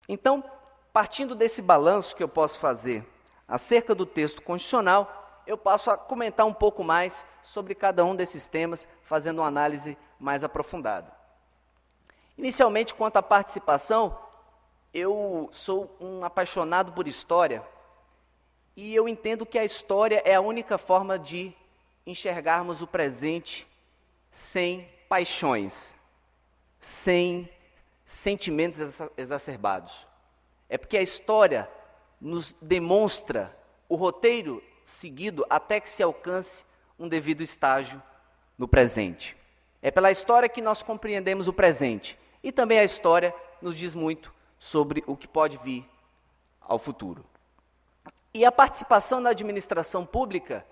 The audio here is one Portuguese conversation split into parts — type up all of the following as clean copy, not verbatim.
Então, partindo desse balanço que eu posso fazer acerca do texto constitucional, eu passo a comentar um pouco mais sobre cada um desses temas, fazendo uma análise mais aprofundada. Inicialmente, quanto à participação, eu sou um apaixonado por história e eu entendo que a história é a única forma de enxergarmos o presente sem paixões, sem sentimentos exacerbados. É porque a história nos demonstra o roteiro seguido até que se alcance um devido estágio no presente. É pela história que nós compreendemos o presente. E também a história nos diz muito sobre o que pode vir ao futuro. E a participação na administração pública,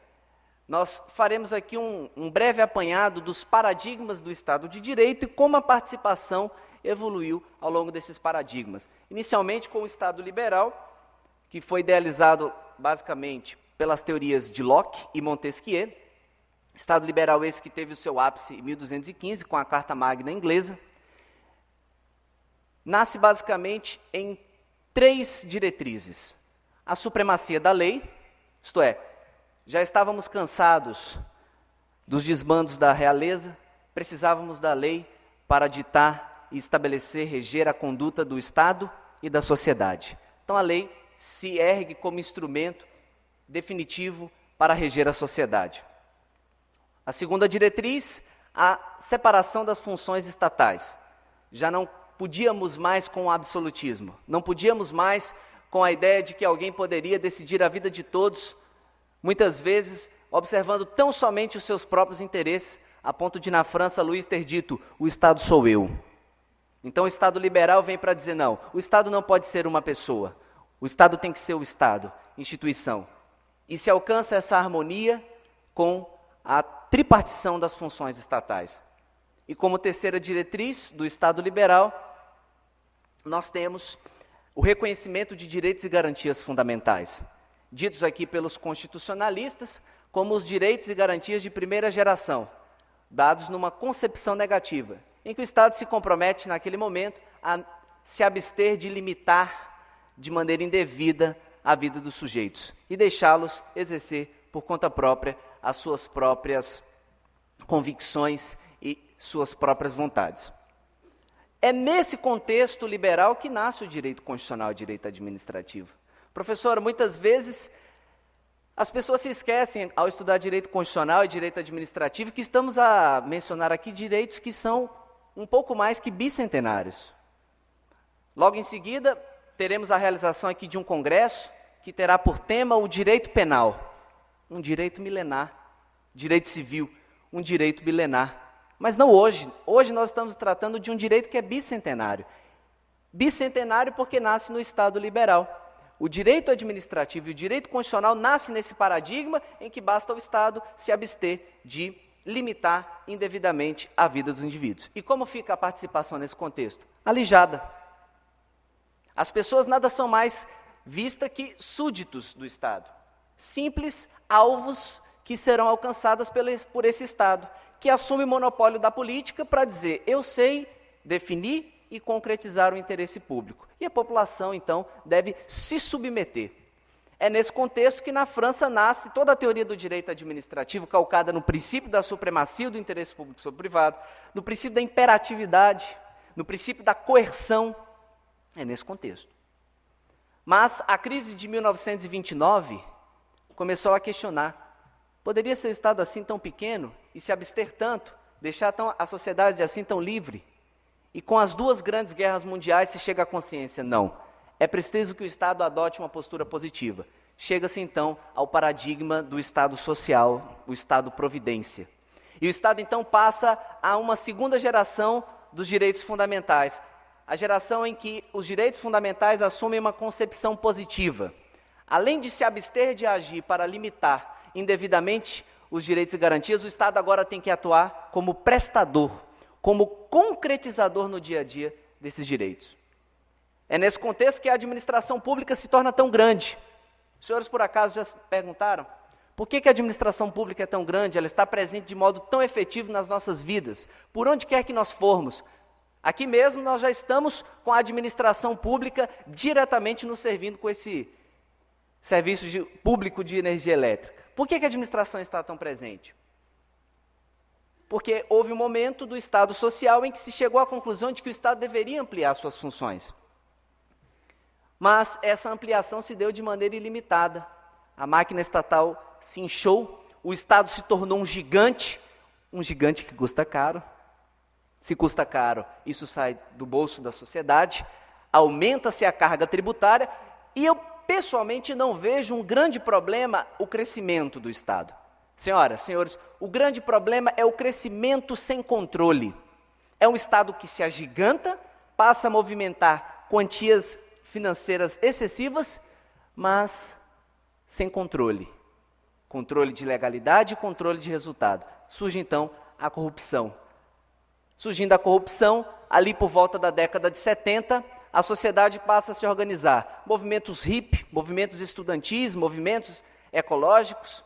nós faremos aqui um breve apanhado dos paradigmas do Estado de Direito e como a participação evoluiu ao longo desses paradigmas. Inicialmente com o Estado liberal, que foi idealizado basicamente pelas teorias de Locke e Montesquieu. Estado liberal esse que teve o seu ápice em 1215, com a Carta Magna inglesa. Nasce basicamente em 3 diretrizes. A supremacia da lei, isto é, já estávamos cansados dos desmandos da realeza, precisávamos da lei para ditar e estabelecer, reger a conduta do Estado e da sociedade. Então a lei se ergue como instrumento definitivo para reger a sociedade. A segunda diretriz, a separação das funções estatais. Já não podíamos mais com o absolutismo, não podíamos mais com a ideia de que alguém poderia decidir a vida de todos, muitas vezes observando tão somente os seus próprios interesses, a ponto de na França Luís ter dito, o Estado sou eu. Então o Estado liberal vem para dizer não, o Estado não pode ser uma pessoa, o Estado tem que ser o Estado, instituição. E se alcança essa harmonia com a tripartição das funções estatais. E como terceira diretriz do Estado liberal, nós temos o reconhecimento de direitos e garantias fundamentais, ditos aqui pelos constitucionalistas como os direitos e garantias de primeira geração, dados numa concepção negativa, em que o Estado se compromete naquele momento a se abster de limitar de maneira indevida a vida dos sujeitos e deixá-los exercer por conta própria as suas próprias convicções e suas próprias vontades. É nesse contexto liberal que nasce o direito constitucional e o direito administrativo. Professor, muitas vezes as pessoas se esquecem, ao estudar direito constitucional e direito administrativo, que estamos a mencionar aqui direitos que são um pouco mais que bicentenários. Logo em seguida, teremos a realização aqui de um congresso que terá por tema o direito penal, um direito milenar, direito civil, um direito milenar. Mas não hoje. Hoje nós estamos tratando de um direito que é bicentenário. Bicentenário porque nasce no Estado liberal. O direito administrativo e o direito constitucional nascem nesse paradigma em que basta ao Estado se abster de limitar indevidamente a vida dos indivíduos. E como fica a participação nesse contexto? Alijada. As pessoas nada são mais vistas que súditos do Estado. Simples alvos que serão alcançados por esse Estado, que assume o monopólio da política para dizer, eu sei definir e concretizar o interesse público. E a população, então, deve se submeter. É nesse contexto que na França nasce toda a teoria do direito administrativo, calcada no princípio da supremacia do interesse público sobre o privado, no princípio da imperatividade, no princípio da coerção. É nesse contexto. Mas a crise de 1929 começou a questionar, poderia ser um Estado assim tão pequeno e se abster tanto, deixar a sociedade assim tão livre? E com as 2 grandes guerras mundiais se chega à consciência, não. É preciso que o Estado adote uma postura positiva. Chega-se então ao paradigma do Estado social, o Estado providência. E o Estado então passa a uma segunda geração dos direitos fundamentais. A geração em que os direitos fundamentais assumem uma concepção positiva. Além de se abster de agir para limitar indevidamente os direitos e garantias, o Estado agora tem que atuar como prestador, como concretizador no dia a dia desses direitos. É nesse contexto que a administração pública se torna tão grande. Os senhores, por acaso, já se perguntaram por que a administração pública é tão grande, ela está presente de modo tão efetivo nas nossas vidas, por onde quer que nós formos, Aqui mesmo nós já estamos com a administração pública diretamente nos servindo com esse serviço público de energia elétrica. Por que a administração está tão presente? Porque houve um momento do Estado social em que se chegou à conclusão de que o Estado deveria ampliar suas funções. Mas essa ampliação se deu de maneira ilimitada. A máquina estatal se inchou, o Estado se tornou um gigante que custa caro. Se custa caro, isso sai do bolso da sociedade, aumenta-se a carga tributária e eu pessoalmente não vejo um grande problema o crescimento do Estado. Senhoras, senhores, o grande problema é o crescimento sem controle. É um Estado que se agiganta, passa a movimentar quantias financeiras excessivas, mas sem controle. Controle de legalidade e controle de resultado. Surge então a corrupção. Surgindo a corrupção, ali por volta da década de 70, a sociedade passa a se organizar. Movimentos hippie, movimentos estudantis, movimentos ecológicos.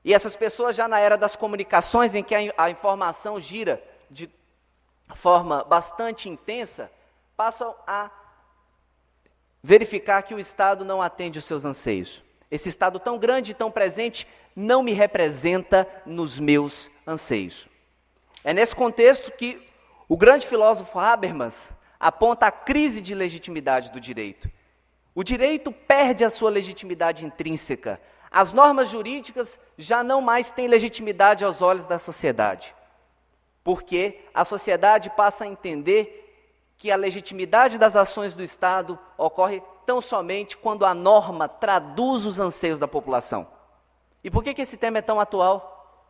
E essas pessoas já na era das comunicações, em que a informação gira de forma bastante intensa, passam a verificar que o Estado não atende os seus anseios. Esse Estado tão grande e tão presente não me representa nos meus anseios. É nesse contexto que o grande filósofo Habermas aponta a crise de legitimidade do direito. O direito perde a sua legitimidade intrínseca. As normas jurídicas já não mais têm legitimidade aos olhos da sociedade, porque a sociedade passa a entender que a legitimidade das ações do Estado ocorre tão somente quando a norma traduz os anseios da população. E por que esse tema é tão atual?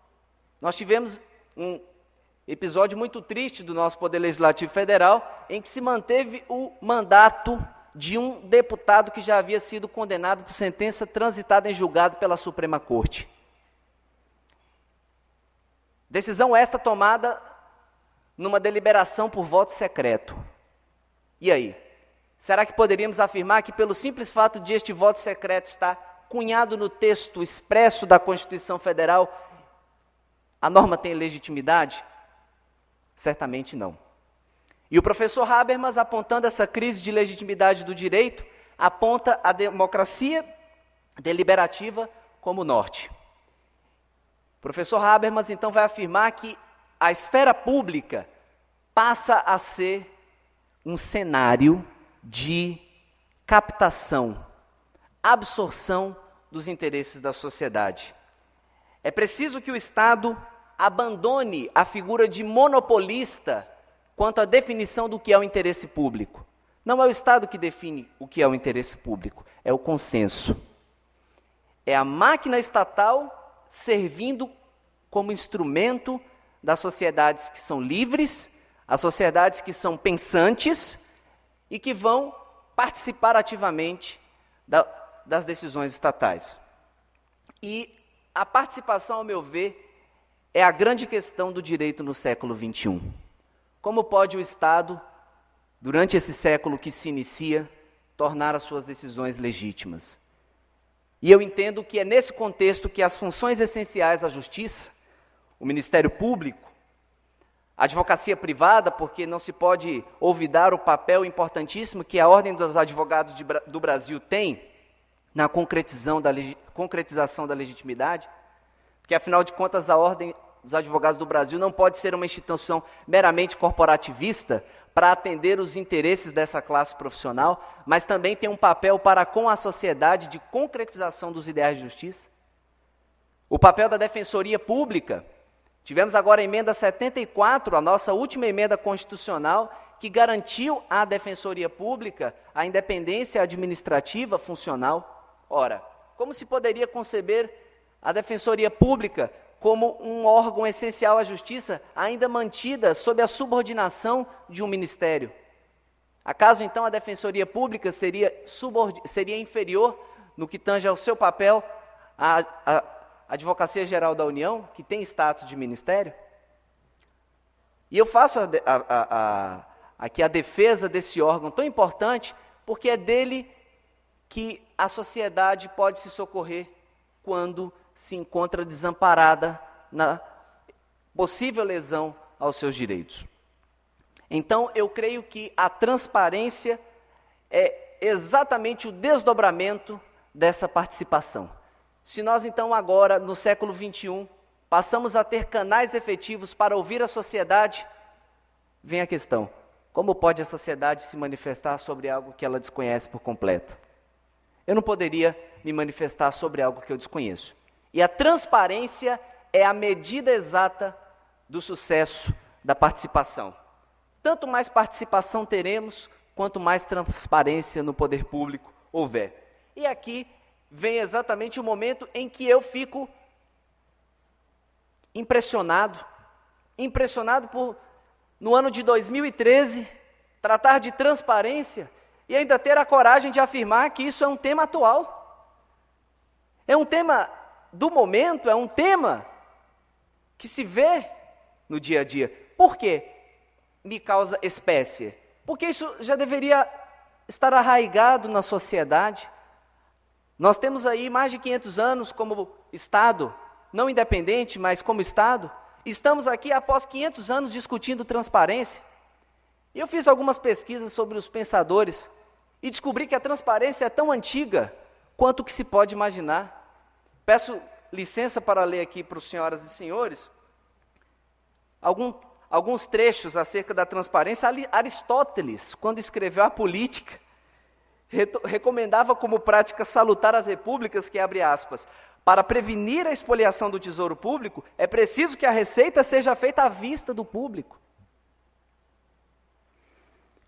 Nós tivemos um episódio muito triste do nosso Poder Legislativo Federal, em que se manteve o mandato de um deputado que já havia sido condenado por sentença transitada em julgado pela Suprema Corte. Decisão esta tomada numa deliberação por voto secreto. E aí? Será que poderíamos afirmar que pelo simples fato de este voto secreto estar cunhado no texto expresso da Constituição Federal, a norma tem legitimidade? Certamente não. E o professor Habermas, apontando essa crise de legitimidade do direito, aponta a democracia deliberativa como norte. O professor Habermas, então, vai afirmar que a esfera pública passa a ser um cenário de captação, absorção dos interesses da sociedade. É preciso que o Estado abandone a figura de monopolista quanto à definição do que é o interesse público. Não é o Estado que define o que é o interesse público, é o consenso. É a máquina estatal servindo como instrumento das sociedades que são livres, as sociedades que são pensantes e que vão participar ativamente das decisões estatais. E a participação, ao meu ver, é a grande questão do direito no século XXI. Como pode o Estado, durante esse século que se inicia, tornar as suas decisões legítimas? E eu entendo que é nesse contexto que as funções essenciais à justiça, o Ministério Público, a advocacia privada, porque não se pode olvidar o papel importantíssimo que a Ordem dos Advogados do Brasil tem na concretização da legitimidade, porque, afinal de contas, a Ordem dos Advogados do Brasil não pode ser uma instituição meramente corporativista para atender os interesses dessa classe profissional, mas também tem um papel para com a sociedade de concretização dos ideais de justiça. O papel da Defensoria Pública. Tivemos agora a emenda 74, a nossa última emenda constitucional, que garantiu à Defensoria Pública a independência administrativa funcional. Ora, como se poderia conceber a Defensoria Pública como um órgão essencial à justiça, ainda mantida sob a subordinação de um ministério? Acaso, então, a Defensoria Pública seria inferior no que tange ao seu papel à Advocacia Geral da União, que tem status de ministério? E eu faço aqui a defesa desse órgão tão importante, porque é dele que a sociedade pode se socorrer quando se encontra desamparada na possível lesão aos seus direitos. Então, eu creio que a transparência é exatamente o desdobramento dessa participação. Se nós, então, agora, no século XXI, passamos a ter canais efetivos para ouvir a sociedade, vem a questão: como pode a sociedade se manifestar sobre algo que ela desconhece por completo? Eu não poderia me manifestar sobre algo que eu desconheço. E a transparência é a medida exata do sucesso da participação. Tanto mais participação teremos, quanto mais transparência no poder público houver. E aqui vem exatamente o momento em que eu fico impressionado por, no ano de 2013, tratar de transparência e ainda ter a coragem de afirmar que isso é um tema atual. É um tema do momento, é um tema que se vê no dia a dia. Por quê? Me causa espécie. Porque isso já deveria estar arraigado na sociedade. Nós temos aí mais de 500 anos como Estado, não independente, mas como Estado. Estamos aqui após 500 anos discutindo transparência. E eu fiz algumas pesquisas sobre os pensadores e descobri que a transparência é tão antiga quanto o que se pode imaginar. Peço licença para ler aqui para os senhoras e senhores alguns trechos acerca da transparência. Aristóteles, quando escreveu a Política, recomendava como prática salutar as repúblicas, que abre aspas, para prevenir a expoliação do tesouro público, é preciso que a receita seja feita à vista do público.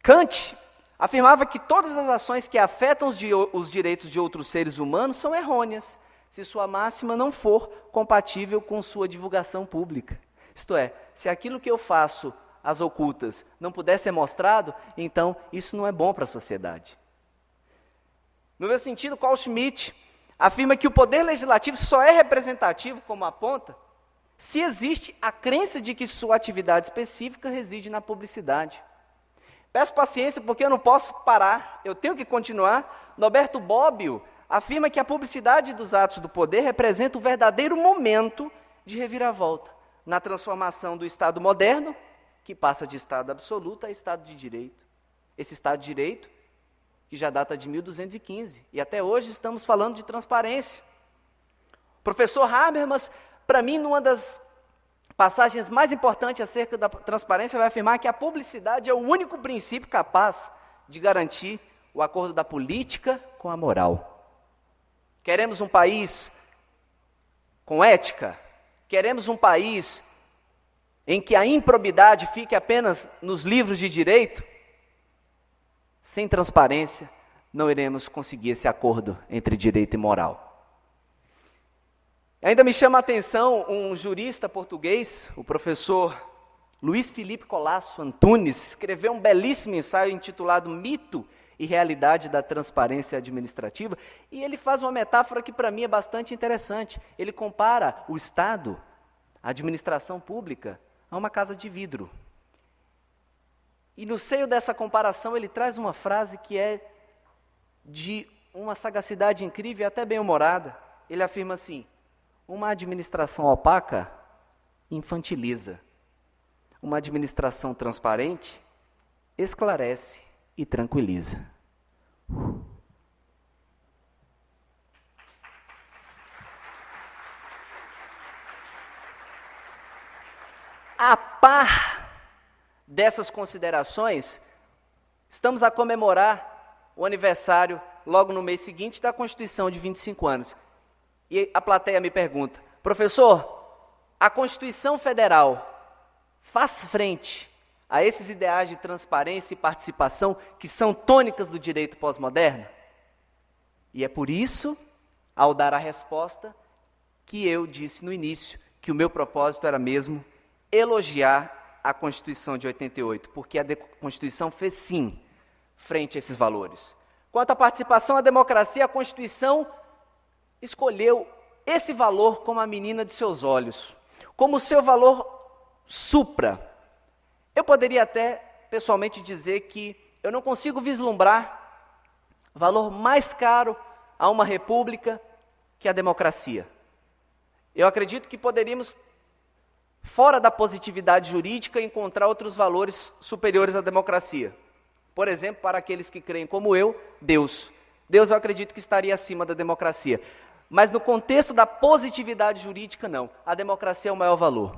Kant afirmava que todas as ações que afetam os direitos de outros seres humanos são errôneas, se sua máxima não for compatível com sua divulgação pública. Isto é, se aquilo que eu faço às ocultas não puder ser mostrado, então isso não é bom para a sociedade. No meu sentido, Carl Schmitt afirma que o poder legislativo só é representativo, como aponta, se existe a crença de que sua atividade específica reside na publicidade. Peço paciência porque eu não posso parar, eu tenho que continuar. Norberto Bobbio afirma que a publicidade dos atos do poder representa o verdadeiro momento de reviravolta na transformação do Estado moderno, que passa de Estado absoluto a Estado de Direito. Esse Estado de Direito, que já data de 1215, e até hoje estamos falando de transparência. O professor Habermas, para mim, numa das passagens mais importantes acerca da transparência, vai afirmar que a publicidade é o único princípio capaz de garantir o acordo da política com a moral. Queremos um país com ética? Queremos um país em que a improbidade fique apenas nos livros de direito? Sem transparência, não iremos conseguir esse acordo entre direito e moral. Ainda me chama a atenção um jurista português, o professor Luiz Felipe Colasso Antunes, escreveu um belíssimo ensaio intitulado Mito e Realidade da Transparência Administrativa, e ele faz uma metáfora que para mim é bastante interessante. Ele compara o Estado, a administração pública, a uma casa de vidro. E no seio dessa comparação ele traz uma frase que é de uma sagacidade incrível e até bem-humorada. Ele afirma assim: uma administração opaca infantiliza. Uma administração transparente esclarece e tranquiliza. A par dessas considerações, estamos a comemorar o aniversário, logo no mês seguinte, da Constituição de 25 anos. E a plateia me pergunta: professor, a Constituição Federal faz frente a esses ideais de transparência e participação que são tônicas do direito pós-moderno? E é por isso, ao dar a resposta, que eu disse no início que o meu propósito era mesmo elogiar a Constituição de 88, porque a Constituição fez sim frente a esses valores. Quanto à participação, à democracia, a Constituição escolheu esse valor como a menina de seus olhos, como o seu valor supra. Eu poderia até, pessoalmente, dizer que eu não consigo vislumbrar valor mais caro a uma república que a democracia. Eu acredito que poderíamos fora da positividade jurídica, encontrar outros valores superiores à democracia. Por exemplo, para aqueles que creem como eu, Deus. Deus eu acredito que estaria acima da democracia. Mas no contexto da positividade jurídica, não. A democracia é o maior valor.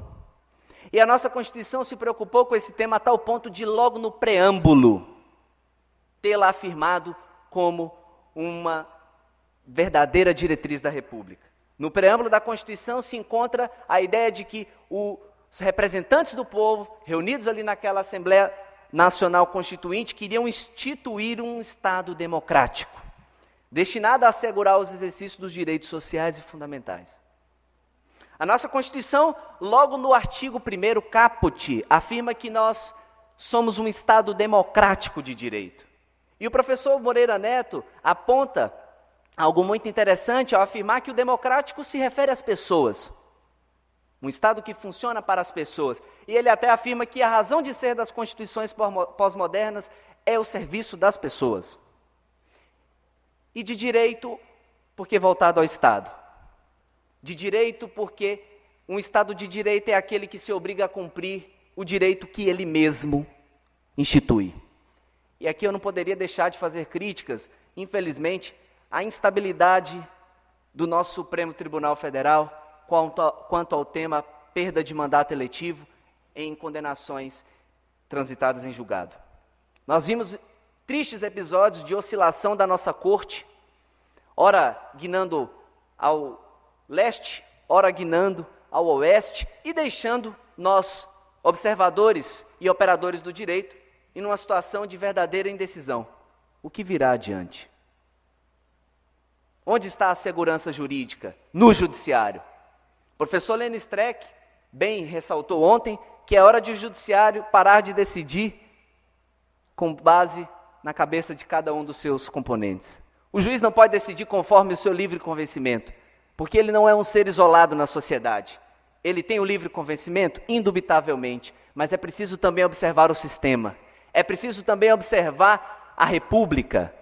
E a nossa Constituição se preocupou com esse tema a tal ponto de, logo no preâmbulo, tê-la afirmado como uma verdadeira diretriz da República. No preâmbulo da Constituição se encontra a ideia de que os representantes do povo, reunidos ali naquela Assembleia Nacional Constituinte, queriam instituir um Estado democrático, destinado a assegurar os exercícios dos direitos sociais e fundamentais. A nossa Constituição, logo no artigo 1º, caput, afirma que nós somos um Estado democrático de direito. E o professor Moreira Neto aponta algo muito interessante ao afirmar que o democrático se refere às pessoas. Um Estado que funciona para as pessoas. E ele até afirma que a razão de ser das constituições pós-modernas é o serviço das pessoas. E de direito, porque voltado ao Estado. De direito, porque um Estado de direito é aquele que se obriga a cumprir o direito que ele mesmo institui. E aqui eu não poderia deixar de fazer críticas, infelizmente, à instabilidade do nosso Supremo Tribunal Federal quanto ao tema perda de mandato eletivo em condenações transitadas em julgado. Nós vimos tristes episódios de oscilação da nossa corte, ora guinando ao leste, ora guinando ao oeste, e deixando nós, observadores e operadores do direito, em uma situação de verdadeira indecisão. O que virá adiante? Onde está a segurança jurídica? No judiciário. O professor Lênin Streck bem ressaltou ontem que é hora de o judiciário parar de decidir com base na cabeça de cada um dos seus componentes. O juiz não pode decidir conforme o seu livre convencimento, porque ele não é um ser isolado na sociedade. Ele tem o livre convencimento? Indubitavelmente, mas é preciso também observar o sistema. É preciso também observar a República.